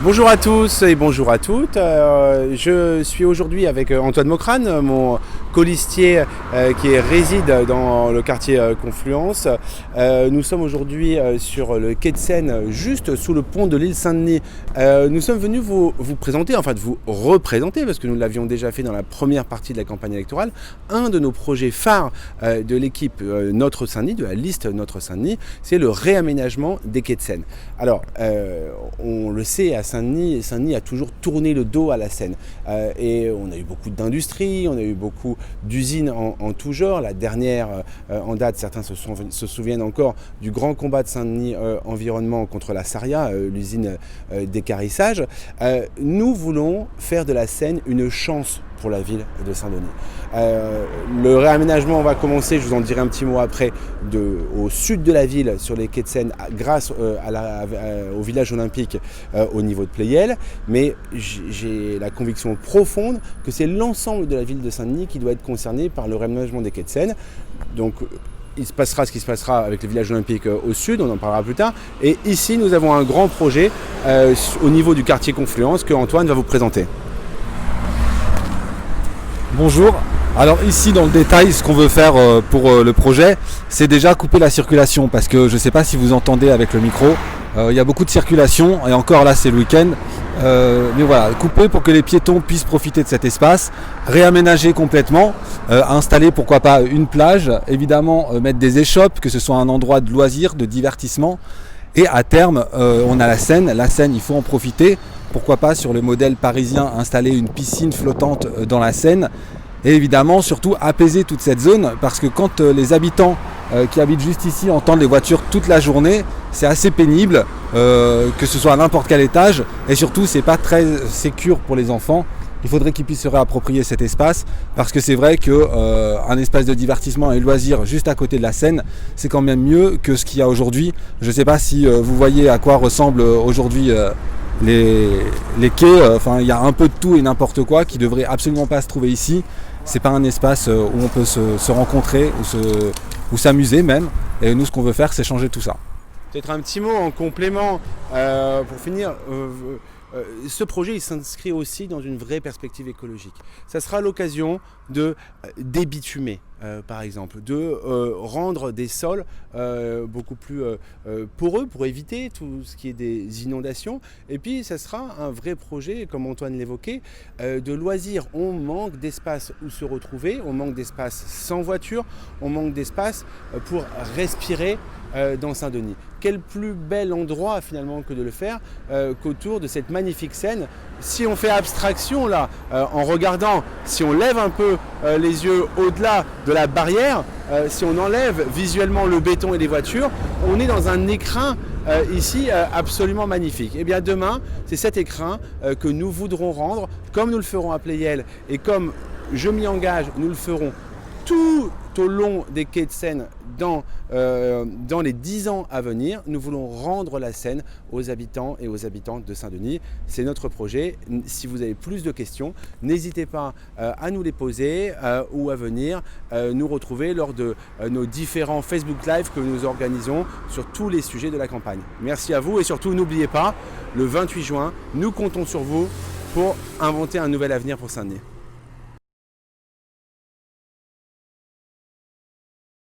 Bonjour à tous et bonjour à toutes. Je suis aujourd'hui avec Antoine Mocrane, mon colistier qui réside dans le quartier Confluence. Nous sommes aujourd'hui sur le quai de Seine, juste sous le pont de l'île Saint-Denis. Nous sommes venus vous présenter, enfin de vous représenter, parce que nous l'avions déjà fait dans la première partie de la campagne électorale, un de nos projets phares de l'équipe Notre Saint-Denis, de la liste Notre Saint-Denis, c'est le réaménagement des quais de Seine. Alors, on le sait, à Saint-Denis a toujours tourné le dos à la Seine. Et on a eu beaucoup d'industries, on a eu beaucoup d'usines en tout genre. La dernière en date, certains se souviennent encore du grand combat de Saint-Denis environnement contre la Saria, l'usine d'équarrissage. Nous voulons faire de la Seine une chance pour la ville de Saint-Denis. Le réaménagement va commencer, je vous en dirai un petit mot après, au sud de la ville, sur les quais de Seine, grâce au village olympique au niveau de Pleyel. Mais j'ai la conviction profonde que c'est l'ensemble de la ville de Saint-Denis qui doit être concerné par le réaménagement des quais de Seine. Donc, il se passera ce qui se passera avec le village olympique au sud, on en parlera plus tard. Et ici, nous avons un grand projet au niveau du quartier Confluence que Antoine va vous présenter. Bonjour, alors ici dans le détail ce qu'on veut faire pour le projet c'est déjà couper la circulation parce que je ne sais pas si vous entendez avec le micro, il y a beaucoup de circulation et encore là c'est le week-end, mais voilà, couper pour que les piétons puissent profiter de cet espace, réaménager complètement, installer pourquoi pas une plage, évidemment mettre des échoppes, que ce soit un endroit de loisirs, de divertissement. Et à terme, on a la Seine, il faut en profiter. Pourquoi pas sur le modèle parisien installer une piscine flottante dans la Seine. Et évidemment, surtout apaiser toute cette zone parce que quand les habitants qui habitent juste ici entendent les voitures toute la journée, c'est assez pénible, que ce soit à n'importe quel étage. Et surtout, c'est pas très sécure pour les enfants. Il faudrait qu'ils puissent se réapproprier cet espace parce que c'est vrai qu'un espace de divertissement et loisirs juste à côté de la Seine, c'est quand même mieux que ce qu'il y a aujourd'hui. Je ne sais pas si vous voyez à quoi ressemblent aujourd'hui les quais. Enfin, il y a un peu de tout et n'importe quoi qui ne devrait absolument pas se trouver ici. C'est pas un espace où on peut se rencontrer ou s'amuser même. Et nous, ce qu'on veut faire, c'est changer tout ça. Peut-être un petit mot en complément pour finir. Ce projet il s'inscrit aussi dans une vraie perspective écologique. Ça sera l'occasion de débitumer, par exemple, de rendre des sols beaucoup plus poreux pour éviter tout ce qui est des inondations. Et puis, ça sera un vrai projet, comme Antoine l'évoquait, de loisirs. On manque d'espace où se retrouver, on manque d'espace sans voiture, on manque d'espace pour respirer dans Saint-Denis. Quel plus bel endroit finalement que de le faire qu'autour de cette magnifique Seine. Si on fait abstraction là, en regardant, si on lève un peu les yeux au-delà de la barrière, si on enlève visuellement le béton et les voitures, on est dans un écrin ici absolument magnifique. Et bien demain, c'est cet écrin que nous voudrons rendre, comme nous le ferons à Pleyel et comme je m'y engage, nous le ferons tout au long des quais de Seine dans les 10 ans à venir. Nous voulons rendre la Seine aux habitants et aux habitantes de Saint-Denis. C'est notre projet. Si vous avez plus de questions, n'hésitez pas à nous les poser ou à venir nous retrouver lors de nos différents Facebook Live que nous organisons sur tous les sujets de la campagne. Merci à vous et surtout n'oubliez pas, le 28 juin, nous comptons sur vous pour inventer un nouvel avenir pour Saint-Denis.